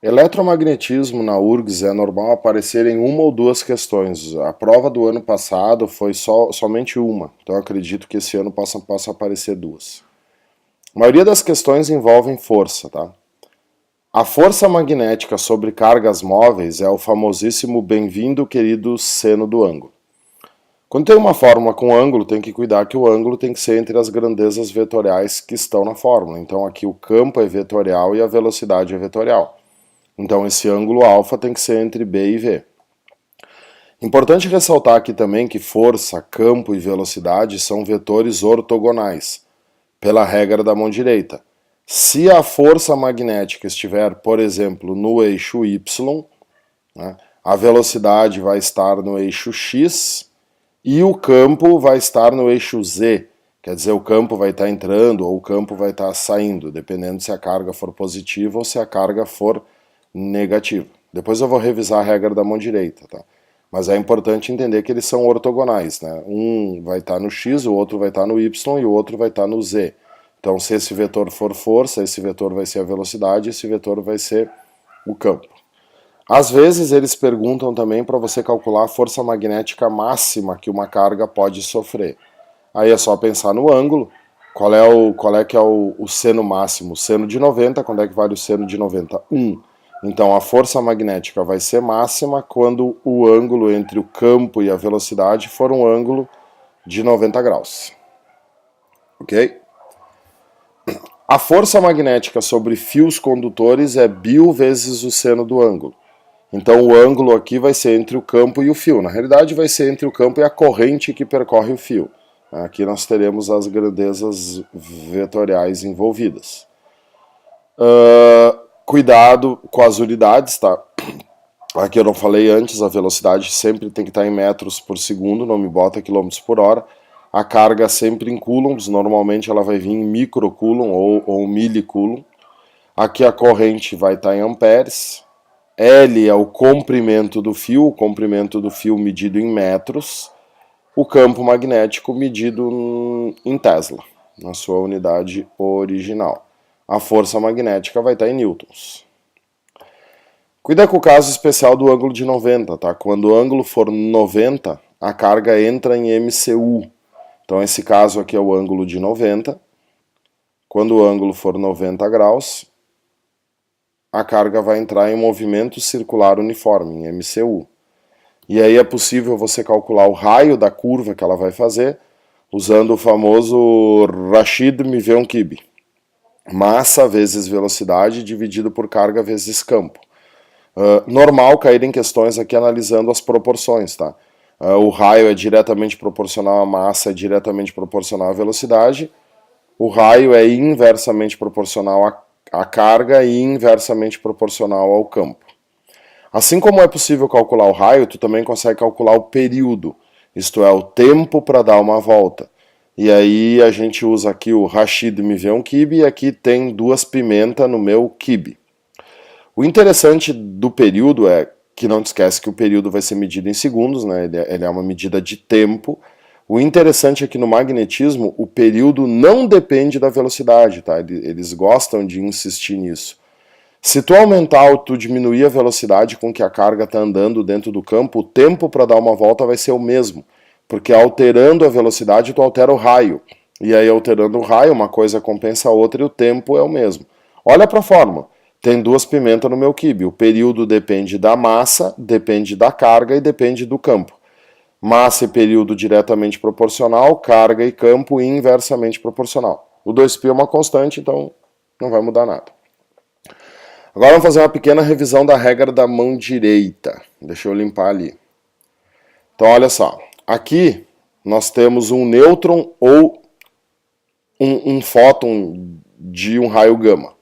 Eletromagnetismo na URGS é normal aparecer em uma ou duas questões. A prova do ano passado foi somente uma, então eu acredito que esse ano possa aparecer duas. A maioria das questões envolvem força, tá? A força magnética sobre cargas móveis é o famosíssimo bem-vindo, querido seno do ângulo. Quando tem uma fórmula com ângulo, tem que cuidar que o ângulo tem que ser entre as grandezas vetoriais que estão na fórmula. Então aqui o campo é vetorial e a velocidade é vetorial. Então esse ângulo alfa tem que ser entre B e V. Importante ressaltar aqui também que força, campo e velocidade são vetores ortogonais, pela regra da mão direita. Se a força magnética estiver, por exemplo, no eixo Y, né, a velocidade vai estar no eixo X e o campo vai estar no eixo Z. Quer dizer, o campo vai estar entrando ou o campo vai estar saindo, dependendo se a carga for positiva ou se a carga for negativa. Depois eu vou revisar a regra da mão direita, tá? Mas é importante entender que eles são ortogonais, né? Um vai estar no X, o outro vai estar no Y e o outro vai estar no Z. Então, se esse vetor for força, esse vetor vai ser a velocidade, esse vetor vai ser o campo. Às vezes eles perguntam também para você calcular a força magnética máxima que uma carga pode sofrer. Aí é só pensar no ângulo, qual é que é o seno máximo. O seno de 90, quando é que vale o seno de 90? 1. Então a força magnética vai ser máxima quando o ângulo entre o campo e a velocidade for um ângulo de 90 graus. Ok? A força magnética sobre fios condutores é π vezes o seno do ângulo. Então o ângulo aqui vai ser entre o campo e o fio. Na realidade vai ser entre o campo e a corrente que percorre o fio. Aqui nós teremos as grandezas vetoriais envolvidas. Cuidado com as unidades, tá? Aqui eu não falei antes, a velocidade sempre tem que estar em metros por segundo, não me bota quilômetros por hora. A carga sempre em coulombs, normalmente ela vai vir em microcoulomb ou milicoulomb. Aqui a corrente vai estar em amperes. L é o comprimento do fio medido em metros. O campo magnético medido em Tesla, na sua unidade original. A força magnética vai estar em newtons. Cuida com o caso especial do ângulo de 90, tá? Quando o ângulo for 90, a carga entra em MCU. Então esse caso aqui é o ângulo de 90. Quando o ângulo for 90 graus, a carga vai entrar em movimento circular uniforme, em MCU. E aí é possível você calcular o raio da curva que ela vai fazer, usando o famoso Rashid Mivion-Kibbe. Massa vezes velocidade dividido por carga vezes campo. Normal cair em questões aqui analisando as proporções, tá? O raio é diretamente proporcional à massa, é diretamente proporcional à velocidade. O raio é inversamente proporcional à carga e inversamente proporcional ao campo. Assim como é possível calcular o raio, tu também consegue calcular o período, isto é, o tempo para dar uma volta. E aí a gente usa aqui o Rashid Mivion-Kibbe e aqui tem duas pimentas no meu Kibbe. O interessante do período é que não te esquece que o período vai ser medido em segundos, né? Ele é uma medida de tempo. O interessante é que no magnetismo o período não depende da velocidade, tá? Eles gostam de insistir nisso. Se tu aumentar ou tu diminuir a velocidade com que a carga está andando dentro do campo, o tempo para dar uma volta vai ser o mesmo. Porque alterando a velocidade, tu altera o raio. E aí, alterando o raio, uma coisa compensa a outra e o tempo é o mesmo. Olha para a fórmula. Tem duas pimentas no meu Kibbe. O período depende da massa, depende da carga e depende do campo. Massa e período diretamente proporcional, carga e campo inversamente proporcional. O 2π é uma constante, então não vai mudar nada. Agora vamos fazer uma pequena revisão da regra da mão direita. Deixa eu limpar ali. Então olha só. Aqui nós temos um nêutron ou um fóton de um raio gama. O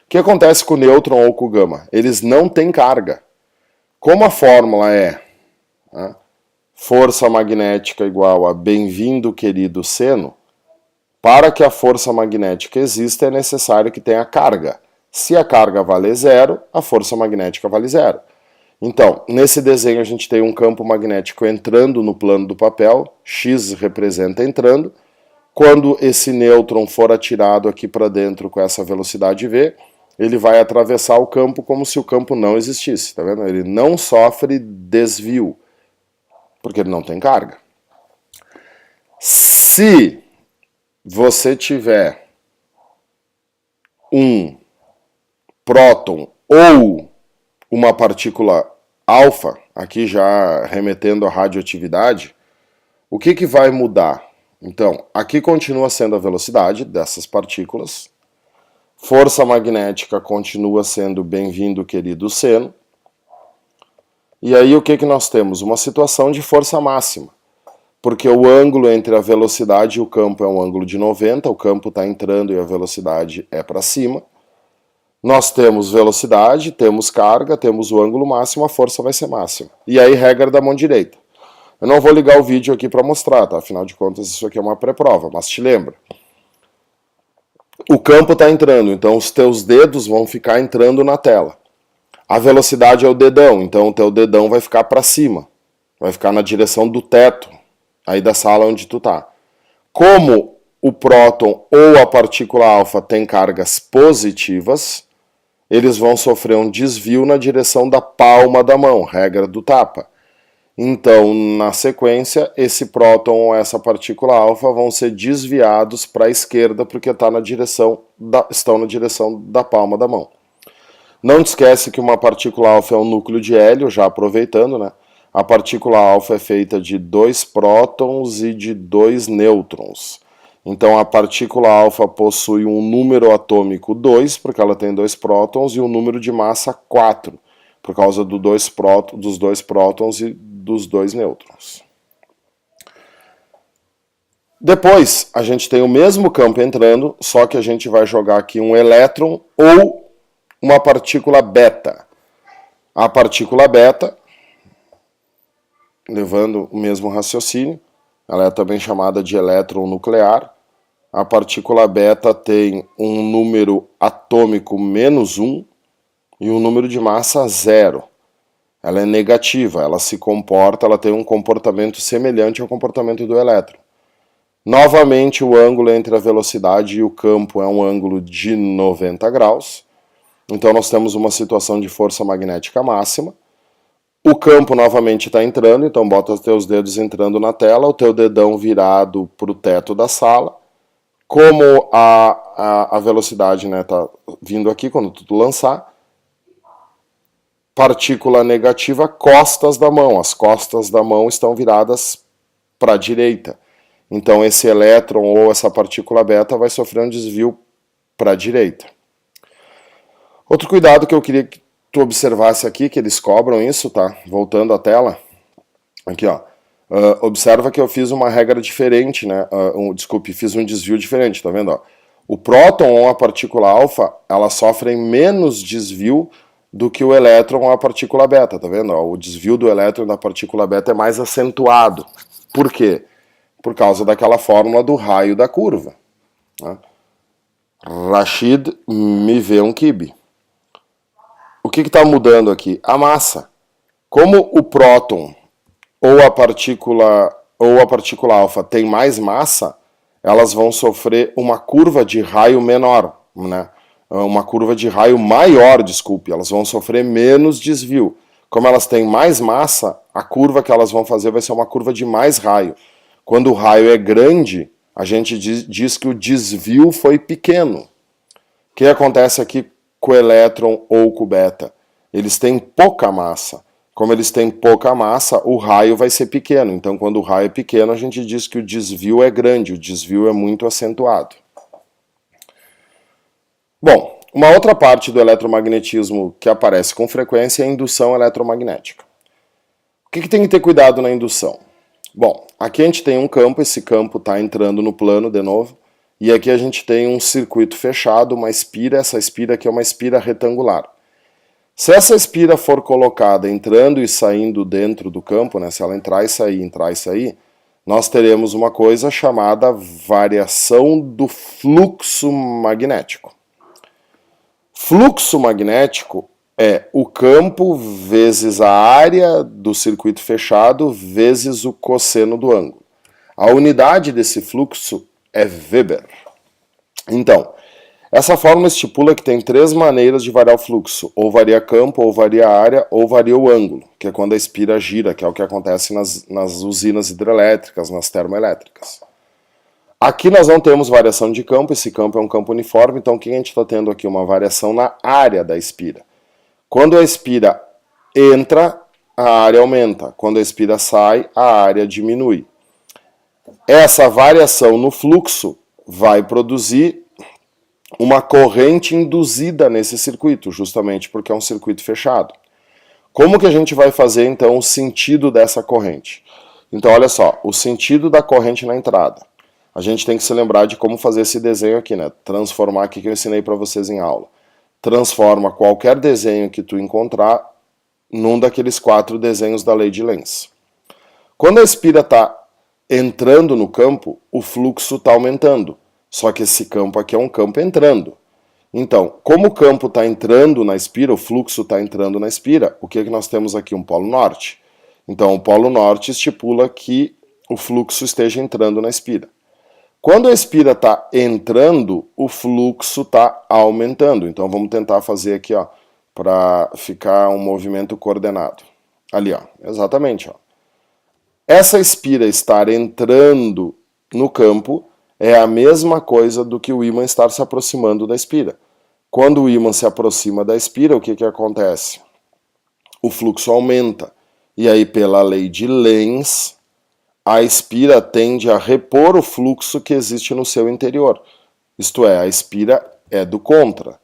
que acontece com o nêutron ou com o gama? Eles não têm carga. Como a fórmula é força magnética igual a bem-vindo, querido seno, para que a força magnética exista é necessário que tenha carga. Se a carga vale zero, a força magnética vale zero. Então, nesse desenho a gente tem um campo magnético entrando no plano do papel, X representa entrando. Quando esse nêutron for atirado aqui para dentro com essa velocidade V, ele vai atravessar o campo como se o campo não existisse, tá vendo? Ele não sofre desvio, porque ele não tem carga. Se você tiver um próton ou uma partícula alfa, aqui já remetendo à radioatividade, o que vai mudar? Então, aqui continua sendo a velocidade dessas partículas, força magnética continua sendo bem-vindo, querido seno, e aí o que nós temos? Uma situação de força máxima, porque o ângulo entre a velocidade e o campo é um ângulo de 90, o campo está entrando e a velocidade é para cima. Nós temos velocidade, temos carga, temos o ângulo máximo, a força vai ser máxima. E aí, regra da mão direita. Eu não vou ligar o vídeo aqui para mostrar, tá? Afinal de contas, isso aqui é uma pré-prova, mas te lembra. O campo está entrando, então os teus dedos vão ficar entrando na tela. A velocidade é o dedão, então o teu dedão vai ficar para cima. Vai ficar na direção do teto, aí da sala onde tu tá. Como o próton ou a partícula alfa tem cargas positivas, eles vão sofrer um desvio na direção da palma da mão, regra do tapa. Então, na sequência, esse próton ou essa partícula alfa vão ser desviados para a esquerda porque estão na direção da palma da mão. Não te esquece que uma partícula alfa é um núcleo de hélio, já aproveitando, né? A partícula alfa é feita de 2 prótons e de 2 nêutrons. Então a partícula alfa possui um número atômico 2, porque ela tem 2 prótons, e um número de massa 4, por causa dos 2 prótons e dos 2 nêutrons. Depois a gente tem o mesmo campo entrando, só que a gente vai jogar aqui um elétron ou uma partícula beta. A partícula beta, levando o mesmo raciocínio, ela é também chamada de elétron nuclear. A partícula beta tem um número atômico menos 1 e um número de massa 0. Ela é negativa, ela se comporta, ela tem um comportamento semelhante ao comportamento do elétron. Novamente, o ângulo entre a velocidade e o campo é um ângulo de 90 graus. Então nós temos uma situação de força magnética máxima. O campo novamente está entrando, então bota os teus dedos entrando na tela, o teu dedão virado para o teto da sala. Como a velocidade está vindo aqui quando tu lançar, partícula negativa, costas da mão. As costas da mão estão viradas para a direita. Então esse elétron ou essa partícula beta vai sofrer um desvio para a direita. Outro cuidado que eu queria que tu observasse aqui, que eles cobram isso, tá? Voltando à tela. Aqui, ó. Observa que eu fiz uma regra diferente, né? Fiz um desvio diferente, tá vendo? Ó? O próton ou a partícula alfa, elas sofrem menos desvio do que o elétron ou a partícula beta, tá vendo? Ó? O desvio do elétron da partícula beta é mais acentuado. Por quê? Por causa daquela fórmula do raio da curva. Né? Rashid Miveon-Kibbe. O que está mudando aqui? A massa. Como o próton ou a partícula alfa tem mais massa, elas vão sofrer uma curva de raio menor, né? Uma curva de raio maior, desculpe, elas vão sofrer menos desvio. Como elas têm mais massa, a curva que elas vão fazer vai ser uma curva de mais raio. Quando o raio é grande, a gente diz que o desvio foi pequeno. O que acontece aqui com o elétron ou com o beta? Eles têm pouca massa. Como eles têm pouca massa, o raio vai ser pequeno. Então, quando o raio é pequeno, a gente diz que o desvio é grande, o desvio é muito acentuado. Bom, uma outra parte do eletromagnetismo que aparece com frequência é a indução eletromagnética. O que tem que ter cuidado na indução? Bom, aqui a gente tem um campo, esse campo está entrando no plano de novo, e aqui a gente tem um circuito fechado, uma espira, essa espira aqui é uma espira retangular. Se essa espira for colocada entrando e saindo dentro do campo, né, se ela entrar e sair, nós teremos uma coisa chamada variação do fluxo magnético. Fluxo magnético é o campo vezes a área do circuito fechado vezes o cosseno do ângulo. A unidade desse fluxo é Weber. Então, Essa fórmula estipula que tem 3 maneiras de variar o fluxo, ou varia campo, ou varia área, ou varia o ângulo, que é quando a espira gira, que é o que acontece nas usinas hidrelétricas, nas termoelétricas. Aqui nós não temos variação de campo, esse campo é um campo uniforme, então o que a gente está tendo aqui? Uma variação na área da espira. Quando a espira entra, a área aumenta. Quando a espira sai, a área diminui. Essa variação no fluxo vai produzir uma corrente induzida nesse circuito, justamente porque é um circuito fechado. Como que a gente vai fazer, então, o sentido dessa corrente? Então, olha só, o sentido da corrente na entrada. A gente tem que se lembrar de como fazer esse desenho aqui, né? Transformar aqui que eu ensinei para vocês em aula. Transforma qualquer desenho que tu encontrar num daqueles 4 desenhos da lei de Lenz. Quando a espira está entrando no campo, o fluxo está aumentando. Só que esse campo aqui é um campo entrando. Então, como o campo está entrando na espira, o fluxo está entrando na espira, o que nós temos aqui? Um polo norte. Então, o polo norte estipula que o fluxo esteja entrando na espira. Quando a espira está entrando, o fluxo está aumentando. Então, vamos tentar fazer aqui, ó, para ficar um movimento coordenado. Ali, ó, exatamente, ó. Essa espira estar entrando no campo é a mesma coisa do que o ímã estar se aproximando da espira. Quando o ímã se aproxima da espira, o que acontece? O fluxo aumenta. E aí, pela lei de Lenz, a espira tende a repor o fluxo que existe no seu interior. Isto é, a espira é do contra.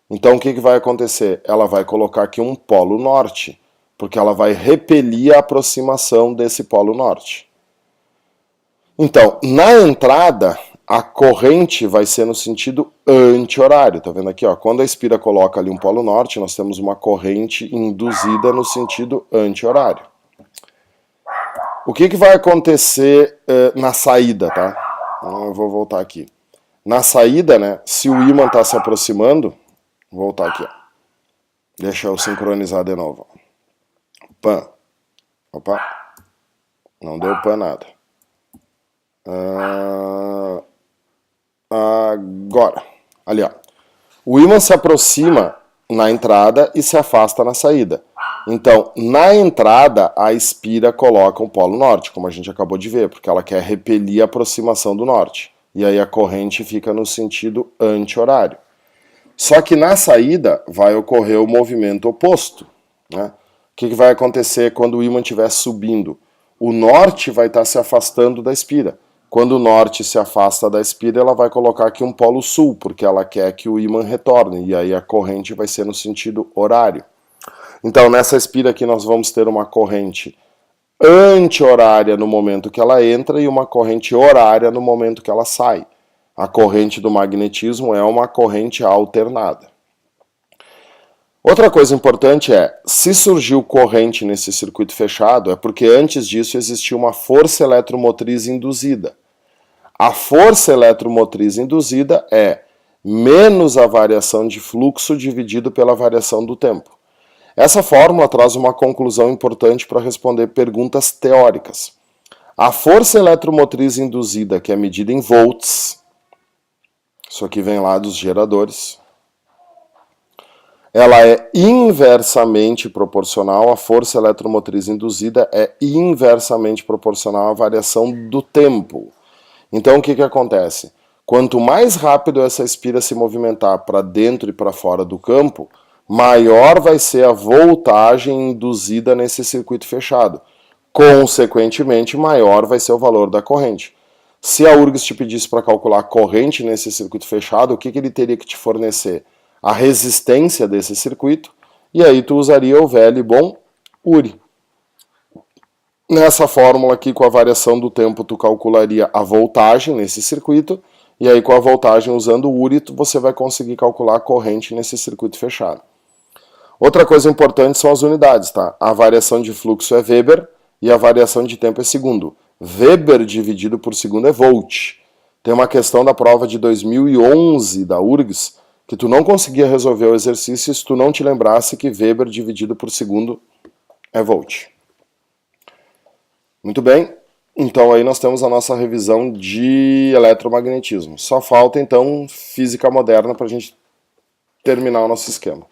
Então, o que vai acontecer? Ela vai colocar aqui um polo norte, porque ela vai repelir a aproximação desse polo norte. Então, na entrada, a corrente vai ser no sentido anti-horário. Tá vendo aqui? Ó? Quando a espira coloca ali um polo norte, nós temos uma corrente induzida no sentido anti-horário. O que vai acontecer na saída, tá? Eu vou voltar aqui. Na saída, né, se o ímã está se aproximando, vou voltar aqui, ó. Deixa eu sincronizar de novo. Pan. Opa. Não deu pan nada. Agora. Ali, ó. O ímã se aproxima na entrada e se afasta na saída. Então, na entrada, a espira coloca um polo norte, como a gente acabou de ver, porque ela quer repelir a aproximação do norte. E aí a corrente fica no sentido anti-horário. Só que na saída vai ocorrer o movimento oposto, né? O que vai acontecer quando o ímã estiver subindo? O norte vai estar se afastando da espira. Quando o norte se afasta da espira, ela vai colocar aqui um polo sul, porque ela quer que o ímã retorne, e aí a corrente vai ser no sentido horário. Então, nessa espira aqui nós vamos ter uma corrente anti-horária no momento que ela entra e uma corrente horária no momento que ela sai. A corrente do magnetismo é uma corrente alternada. Outra coisa importante é, se surgiu corrente nesse circuito fechado, é porque antes disso existia uma força eletromotriz induzida. A força eletromotriz induzida é menos a variação de fluxo dividido pela variação do tempo. Essa fórmula traz uma conclusão importante para responder perguntas teóricas. A força eletromotriz induzida, que é medida em volts, isso aqui vem lá dos geradores, ela é inversamente proporcional, a força eletromotriz induzida é inversamente proporcional à variação do tempo. Então o que acontece? Quanto mais rápido essa espira se movimentar para dentro e para fora do campo, maior vai ser a voltagem induzida nesse circuito fechado. Consequentemente, maior vai ser o valor da corrente. Se a URGS te pedisse para calcular a corrente nesse circuito fechado, o que ele teria que te fornecer? A resistência desse circuito, e aí tu usaria o velho e bom URI. Nessa fórmula aqui, com a variação do tempo, tu calcularia a voltagem nesse circuito, e aí com a voltagem usando o URI, você vai conseguir calcular a corrente nesse circuito fechado. Outra coisa importante são as unidades, tá? A variação de fluxo é Weber e a variação de tempo é segundo. Weber dividido por segundo é volt. Tem uma questão da prova de 2011 da URGS que tu não conseguia resolver o exercício se tu não te lembrasse que Weber dividido por segundo é volt. Muito bem. Então aí nós temos a nossa revisão de eletromagnetismo. Só falta então física moderna para a gente terminar o nosso esquema.